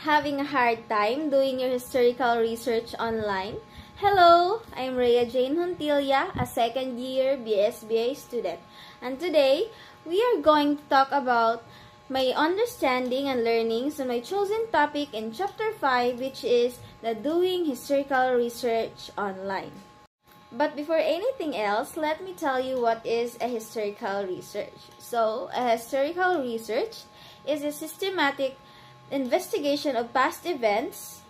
Having a hard time doing your historical research online? Hello, I'm Rhea Jane Hontilia, a second-year BSBA student. And today, we are going to talk about my understanding and learnings on my chosen topic in Chapter 5, which is the doing historical research online. But before anything else, let me tell you what is a historical research. So, a historical research is a systematic investigation of past events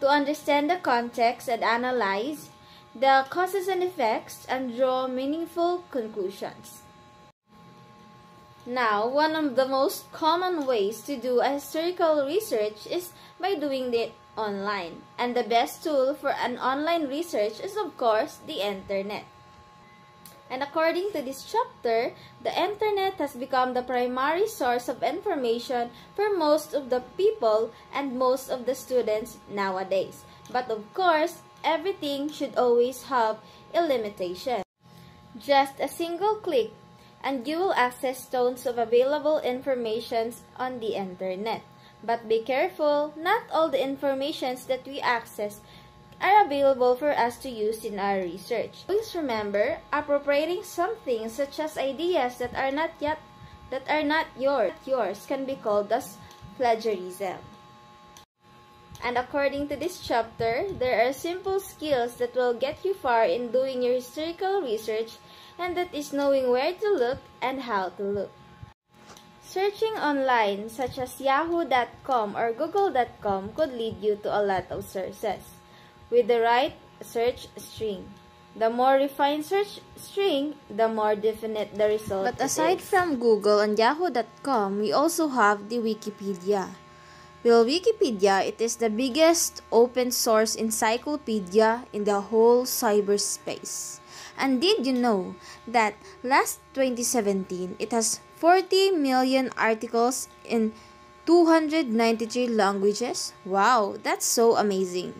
to understand the context and analyze the causes and effects and draw meaningful conclusions. Now, one of the most common ways to do a historical research is by doing it online. And the best tool for an online research is, of course, the internet. And according to this chapter, the internet has become the primary source of information for most of the people and most of the students nowadays. But of course, everything should always have a limitation. Just a single click and you will access tons of available information on the internet. But be careful, not all the informations that we access are available for us to use in our research. Please remember, appropriating something such as ideas that are not yours can be called as plagiarism. And according to this chapter, there are simple skills that will get you far in doing your historical research, and that is knowing where to look and how to look. Searching online such as yahoo.com or google.com could lead you to a lot of sources with the right search string. The more refined search string, the more definite the result. But aside from Google and yahoo.com, we also have the Wikipedia. Well, Wikipedia, it is the biggest open source encyclopedia in the whole cyberspace. And did you know that last 2017, it has 40 million articles in 293 languages? Wow, that's so amazing.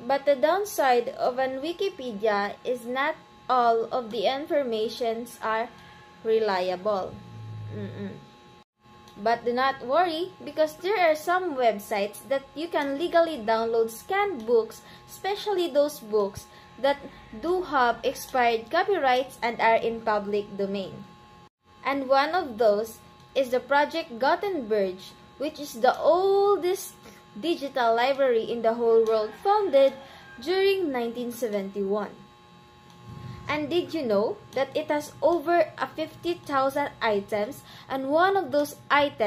But the downside of an Wikipedia is not all of the informations are reliable. But do not worry, because there are some websites that you can legally download scanned books, especially those books that do have expired copyrights and are in public domain. And one of those is the Project Gutenberg, which is the oldest digital library in the whole world, founded during 1971. And did you know that it has over 50,000 items, and one of those items